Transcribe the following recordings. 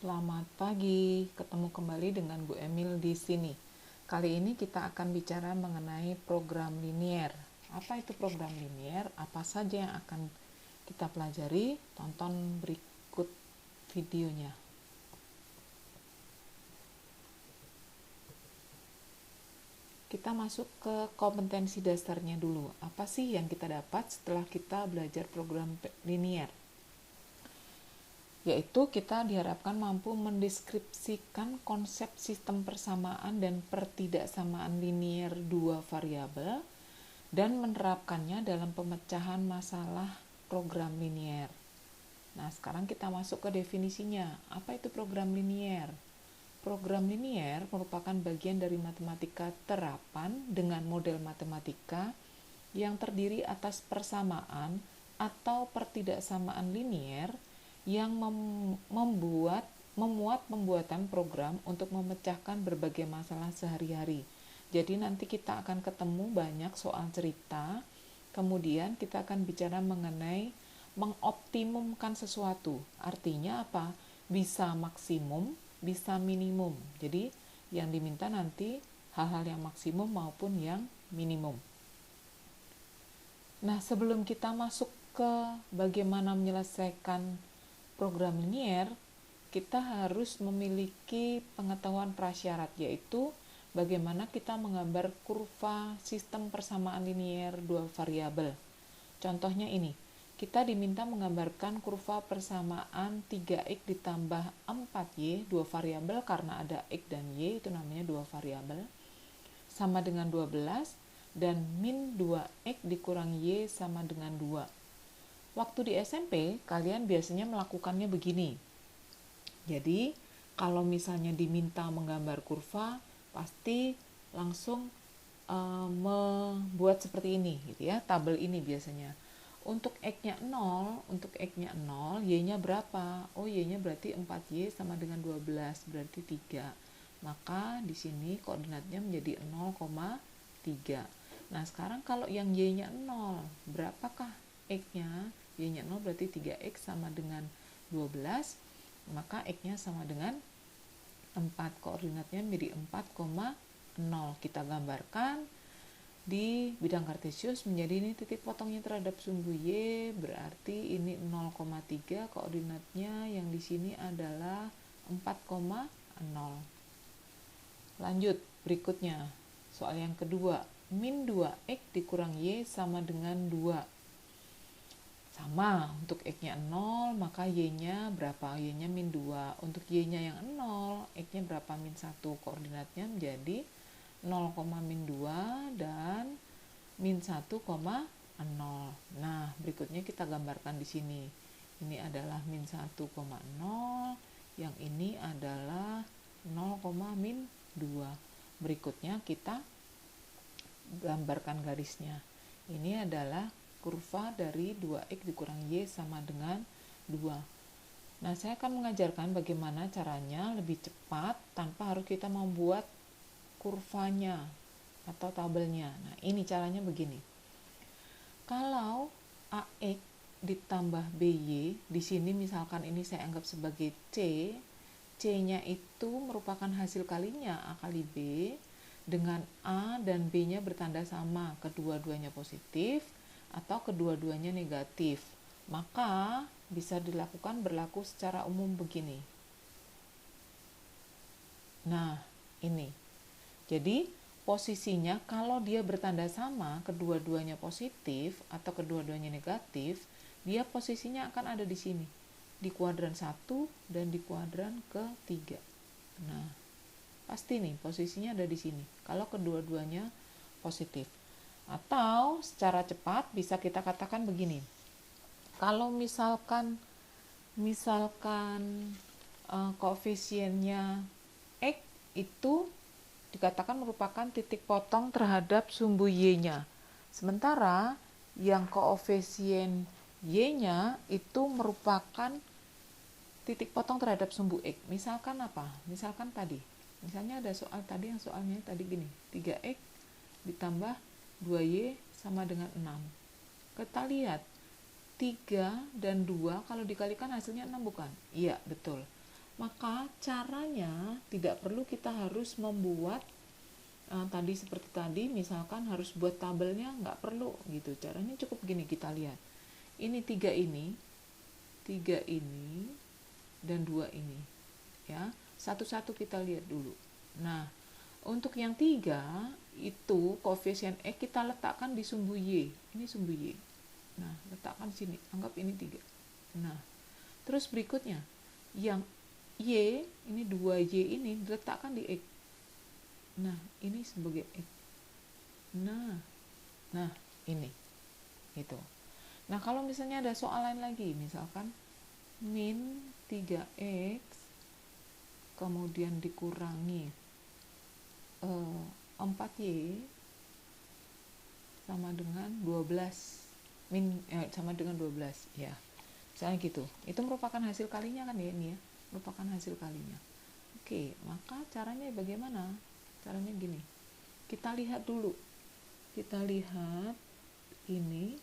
Selamat pagi, ketemu kembali dengan Bu Emil di sini. Kali ini kita akan bicara mengenai program linier. Apa itu program linier? Apa saja yang akan kita pelajari? Tonton berikut videonya. Kita masuk ke kompetensi dasarnya dulu. Apa sih yang kita dapat setelah kita belajar program linier? Yaitu kita diharapkan mampu mendeskripsikan konsep sistem persamaan dan pertidaksamaan linier dua variabel dan menerapkannya dalam pemecahan masalah program linier. Nah, sekarang kita masuk ke definisinya. Apa itu program linier? Program linier merupakan bagian dari matematika terapan dengan model matematika yang terdiri atas persamaan atau pertidaksamaan linier yang memuat pembuatan program untuk memecahkan berbagai masalah sehari-hari. Jadi nanti kita akan ketemu banyak soal cerita, kemudian kita akan bicara mengenai mengoptimumkan sesuatu. Artinya apa? Bisa maksimum, bisa minimum. Jadi yang diminta nanti hal-hal yang maksimum maupun yang minimum. Nah, sebelum kita masuk ke bagaimana menyelesaikan program linier, kita harus memiliki pengetahuan prasyarat, yaitu bagaimana kita menggambar kurva sistem persamaan linier dua variabel. Contohnya ini, kita diminta menggambarkan kurva persamaan 3x ditambah 4y, dua variabel karena ada x dan y, itu namanya dua variabel, sama dengan 12, dan min 2x dikurang y sama dengan 2. Waktu di SMP, kalian biasanya melakukannya begini. Jadi, kalau misalnya diminta menggambar kurva, pasti langsung membuat seperti ini, gitu ya. Tabel ini biasanya. Untuk x-nya 0, y-nya berapa? Oh, y-nya berarti 4y sama dengan 12, berarti 3. Maka di sini koordinatnya menjadi 0,3. Nah, sekarang kalau yang y-nya 0, berapakah x-nya? Y-nya 0 berarti 3x sama dengan 12, maka x-nya sama dengan 4. Koordinatnya menjadi 4,0. Kita gambarkan di bidang kartesius menjadi ini titik potongnya terhadap sumbu y, berarti ini 0,3, koordinatnya yang di sini adalah 4,0. Lanjut, berikutnya. Soal yang kedua, min 2x dikurang y sama dengan 2. Sama, untuk x-nya 0, maka y-nya berapa? Y-nya min 2. Untuk y-nya yang 0, x-nya berapa? Min 1. Koordinatnya menjadi 0, min 2 dan min 1,0. Nah, berikutnya kita gambarkan di sini. Ini adalah min 1,0, yang ini adalah 0, min 2. Berikutnya kita gambarkan garisnya. Ini adalah kurva dari 2x dikurang y sama dengan 2. Nah, saya akan mengajarkan bagaimana caranya lebih cepat tanpa harus kita membuat kurvanya atau tabelnya. Nah, ini caranya begini. Kalau ax ditambah by, di sini misalkan ini saya anggap sebagai c, c-nya itu merupakan hasil kalinya a kali b, dengan a dan b-nya bertanda sama, kedua-duanya positif atau kedua-duanya negatif, maka bisa dilakukan berlaku secara umum begini. Nah, ini. Jadi, posisinya kalau dia bertanda sama, kedua-duanya positif atau kedua-duanya negatif, dia posisinya akan ada di sini, di kuadran 1 dan di kuadran ketiga. Nah, pasti nih posisinya ada di sini, kalau kedua-duanya positif. Atau secara cepat bisa kita katakan begini. Kalau misalkan koefisiennya x itu dikatakan merupakan titik potong terhadap sumbu y-nya. Sementara yang koefisien y-nya itu merupakan titik potong terhadap sumbu x. Misalkan apa? Misalnya ada soal tadi yang soalnya tadi gini, 3x ditambah 2y sama dengan 6. Kita lihat 3 dan 2 kalau dikalikan hasilnya 6 bukan? Iya, betul. Maka caranya tidak perlu kita harus membuat tadi seperti tadi, misalkan harus buat tabelnya, nggak perlu gitu. Caranya cukup gini, kita lihat. Ini tiga ini, dan 2 ini. Ya, satu-satu kita lihat dulu. Nah, untuk yang 3 itu koefisien X kita letakkan di sumbu Y. Ini sumbu Y. Nah, letakkan sini. Anggap ini 3. Nah, terus berikutnya yang Y, ini 2Y ini diletakkan di X. Nah, ini sebagai X. Nah, ini. Gitu. Nah, kalau misalnya ada soal lain lagi, misalkan min 3X kemudian dikurangi 4Y sama dengan 12 sama dengan 12 ya. Misalnya gitu. Itu merupakan hasil kalinya kan ya, ini ya. Merupakan hasil kalinya. Oke, maka caranya bagaimana? Caranya gini. Kita lihat dulu. Kita lihat ini.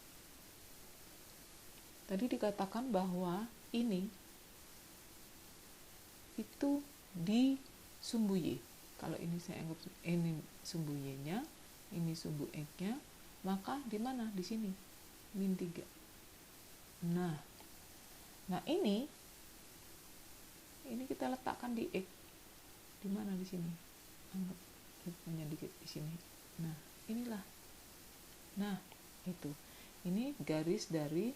Tadi dikatakan bahwa ini itu di sumbu Y. Kalau ini saya anggap ini sumbu Y-nya, ini sumbu X-nya, maka di mana? Di sini. Min 3. Nah, ini kita letakkan di X. Di mana di sini? Anggap hanya dikit di sini. Nah, inilah. Nah, itu. Ini garis dari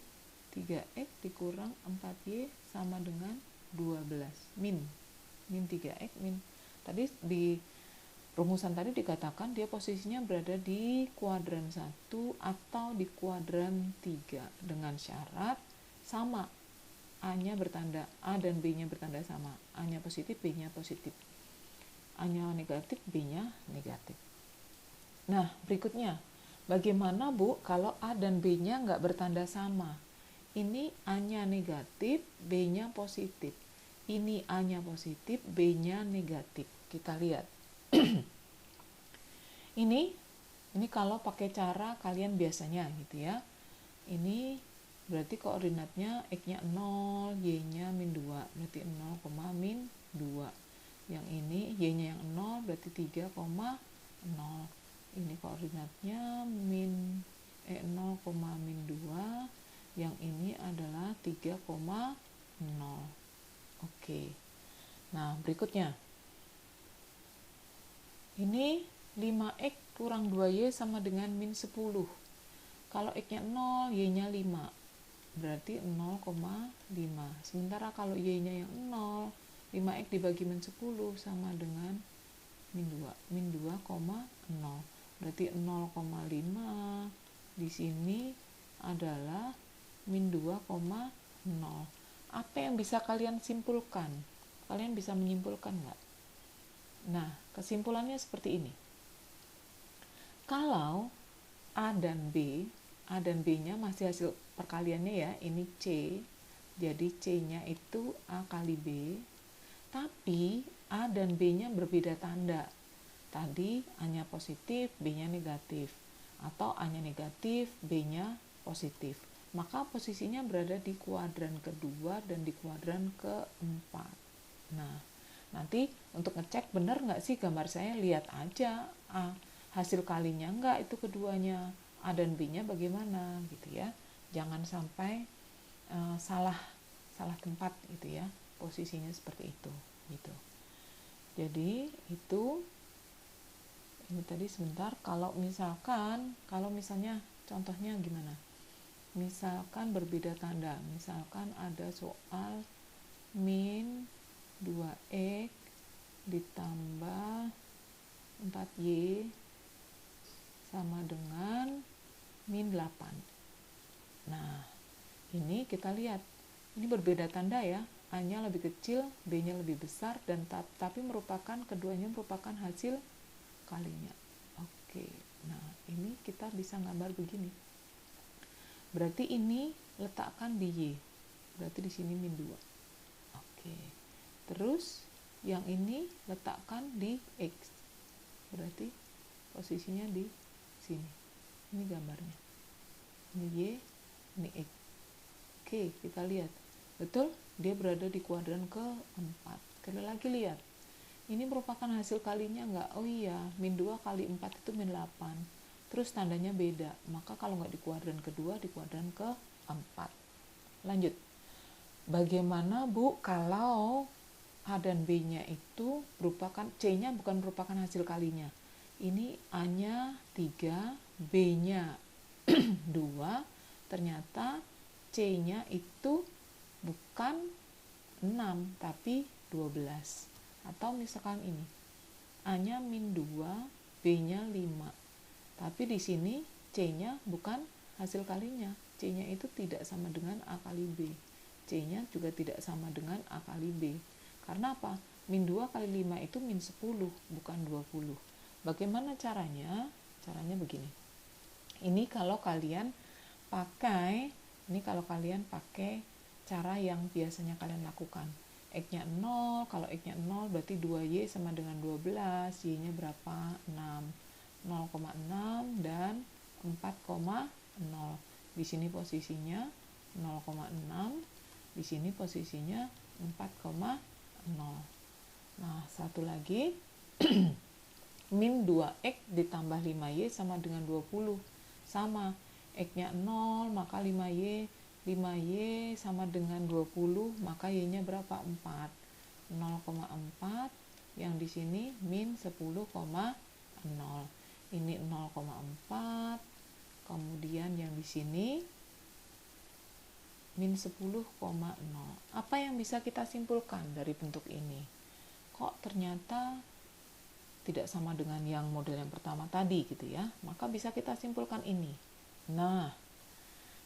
3X dikurang 4Y sama dengan 12. Min 3X min. Tadi di rumusan tadi dikatakan dia posisinya berada di kuadran 1 atau di kuadran 3 dengan syarat sama. A-nya bertanda, A dan B-nya bertanda sama. A-nya positif, B-nya positif. A-nya negatif, B-nya negatif. Nah, berikutnya, bagaimana Bu kalau A dan B-nya nggak bertanda sama? Ini A-nya negatif, B-nya positif. Ini A-nya positif, B-nya negatif. Kita lihat. ini kalau pakai cara kalian biasanya gitu ya. Ini berarti koordinatnya X-nya 0, Y-nya min 2. Berarti 0, min 2. Yang ini Y-nya yang 0 berarti 3, 0. Ini koordinatnya 0, min 2. Yang ini adalah 3, 0. Oke. Nah, berikutnya. Ini 5X kurang 2Y sama dengan min 10. Kalau X-nya 0, Y-nya 5. Berarti 0,5. Sementara kalau Y-nya yang 0, 5X dibagi min 10 sama dengan min 2. Min 2,0. Berarti 0,5 di sini adalah min 2,0. Apa yang bisa kalian simpulkan? Kalian bisa menyimpulkan nggak? Nah, kesimpulannya seperti ini. Kalau A dan B-nya masih hasil perkaliannya ya, ini C. Jadi C-nya itu A kali B. Tapi A dan B-nya berbeda tanda. Tadi A-nya positif, B-nya negatif. Atau A-nya negatif, B-nya positif. Maka posisinya berada di kuadran kedua dan di kuadran keempat. Nah, nanti untuk ngecek benar nggak sih gambar saya, lihat aja hasil kalinya nggak itu keduanya, A dan B-nya bagaimana gitu ya. Jangan sampai salah tempat gitu ya, posisinya seperti itu gitu. Jadi itu ini tadi sebentar. Kalau misalnya contohnya gimana? Misalkan berbeda tanda, misalkan ada soal min 2X ditambah 4Y sama dengan min 8. Nah, ini kita lihat. Ini berbeda tanda ya. A-nya lebih kecil, B-nya lebih besar, dan tapi keduanya merupakan hasil kalinya. Oke. Nah, ini kita bisa gambar begini. Berarti ini letakkan di Y. Berarti di sini min 2. Oke. Terus yang ini letakkan di X. Berarti posisinya di sini. Ini gambarnya. Ini Y, ini X. Oke, kita lihat. Betul? Dia berada di kuadran keempat. Sekali lagi lihat. Ini merupakan hasil kalinya nggak? Oh iya, min 2 kali 4 itu min 8. Terus tandanya beda. Maka kalau nggak di kuadran kedua, di kuadran keempat. Lanjut. Bagaimana Bu kalau A dan B-nya itu merupakan, C-nya bukan merupakan hasil kalinya. Ini A-nya 3, B-nya 2, ternyata C-nya itu bukan 6 tapi 12. Atau misalkan ini, A-nya min 2, B-nya 5. Tapi di sini C-nya bukan hasil kalinya. C-nya itu tidak sama dengan A kali B. C-nya juga tidak sama dengan A kali B. Karena apa? Min 2 kali 5 itu min 10, bukan 20. Bagaimana caranya? Caranya begini. Ini kalau kalian pakai cara yang biasanya kalian lakukan. X-nya 0, kalau X-nya 0 berarti 2Y sama dengan 12, Y-nya berapa? 6. 0,6 dan 4,0. Di sini posisinya 0,6, di sini posisinya 4,0. Nah, satu lagi min 2X ditambah 5Y sama dengan 20. Sama, X-nya 0, maka 5Y sama dengan 20, maka Y-nya berapa? 4. 0,4, yang di sini min 10,0. Ini 0,4, kemudian yang di sini min 10,0. Apa yang bisa kita simpulkan dari bentuk ini? Kok ternyata tidak sama dengan yang model yang pertama tadi gitu ya? Maka bisa kita simpulkan ini. Nah,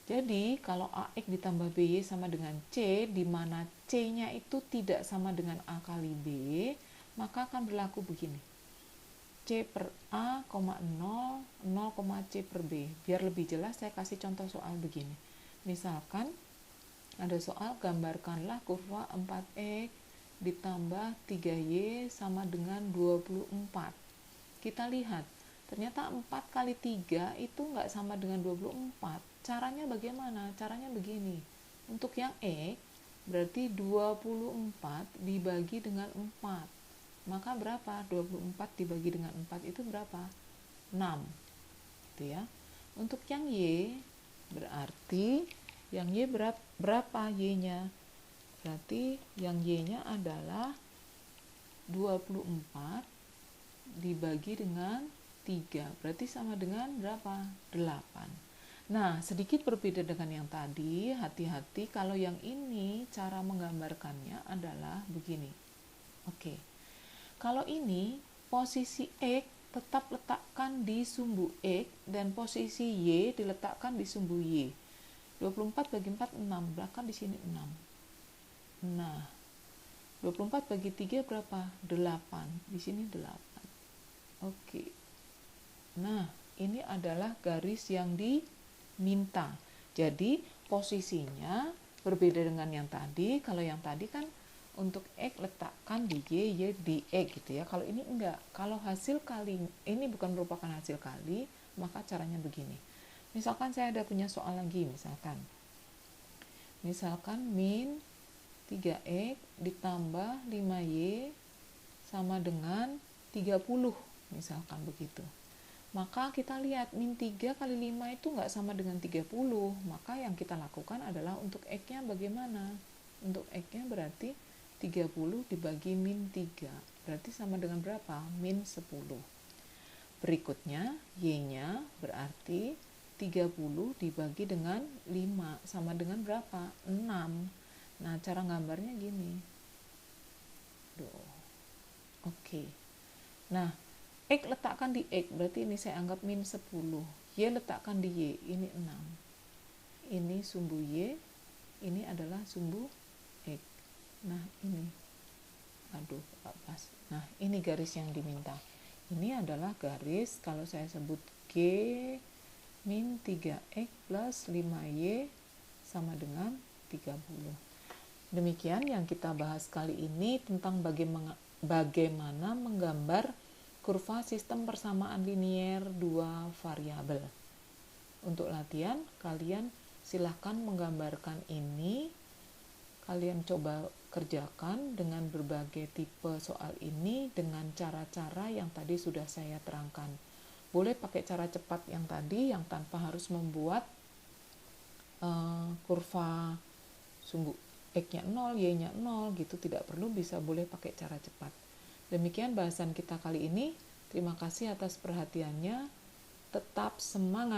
jadi kalau AX ditambah BY sama dengan C, di mana C-nya itu tidak sama dengan A kali B, maka akan berlaku begini. C per A, 0, 0, C per B. Biar lebih jelas saya kasih contoh soal begini. Misalkan ada soal, gambarkanlah kurva 4X ditambah 3Y sama dengan 24. Kita lihat, ternyata 4 kali 3 itu nggak sama dengan 24. Caranya bagaimana? Caranya begini. Untuk yang X, berarti 24 dibagi dengan 4. Maka berapa? 24 dibagi dengan 4 itu berapa? 6. Gitu ya. Untuk yang Y, berarti yang Y berapa Y-nya? Berarti yang Y-nya adalah 24 dibagi dengan 3. Berarti sama dengan berapa? 8. Nah, sedikit berbeda dengan yang tadi. Hati-hati kalau yang ini cara menggambarkannya adalah begini. Oke. Kalau ini posisi X tetap letakkan di sumbu X dan posisi Y diletakkan di sumbu Y. 24 bagi 4 6, bahkan di sini 6. Nah, 24 bagi 3 berapa? 8. Di sini 8. Oke. Nah, ini adalah garis yang diminta. Jadi, posisinya berbeda dengan yang tadi. Kalau yang tadi kan untuk X letakkan di Y, Y di X gitu ya. Kalau ini enggak. Kalau hasil kali ini bukan merupakan hasil kali, maka caranya begini. Misalkan saya ada punya soal lagi, misalkan min 3X ditambah 5Y sama dengan 30, misalkan begitu. Maka kita lihat min 3 kali 5 itu enggak sama dengan 30, maka yang kita lakukan adalah untuk X-nya bagaimana? Untuk X-nya berarti 30 dibagi min 3, berarti sama dengan berapa? Min 10. Berikutnya, Y-nya berarti 30 dibagi dengan 5, sama dengan berapa? 6. Nah, cara gambarnya gini. Oke. Nah, X letakkan di X, berarti ini saya anggap min 10. Y letakkan di Y, ini 6. Ini sumbu Y, ini adalah sumbu X. Nah, ini. Aduh, gak pas. Nah, ini garis yang diminta. Ini adalah garis, kalau saya sebut G min 3X plus 5Y sama dengan 30. Demikian yang kita bahas kali ini tentang bagaimana menggambar kurva sistem persamaan linier 2 variabel. Untuk latihan, kalian silahkan menggambarkan ini. kalian coba kerjakan dengan berbagai tipe soal ini dengan cara-cara yang tadi sudah saya terangkan. Boleh pakai cara cepat yang tadi, yang tanpa harus membuat kurva sumbu X-nya 0, Y-nya 0 gitu, tidak perlu, boleh pakai cara cepat. Demikian bahasan kita kali ini. Terima kasih atas perhatiannya. Tetap semangat.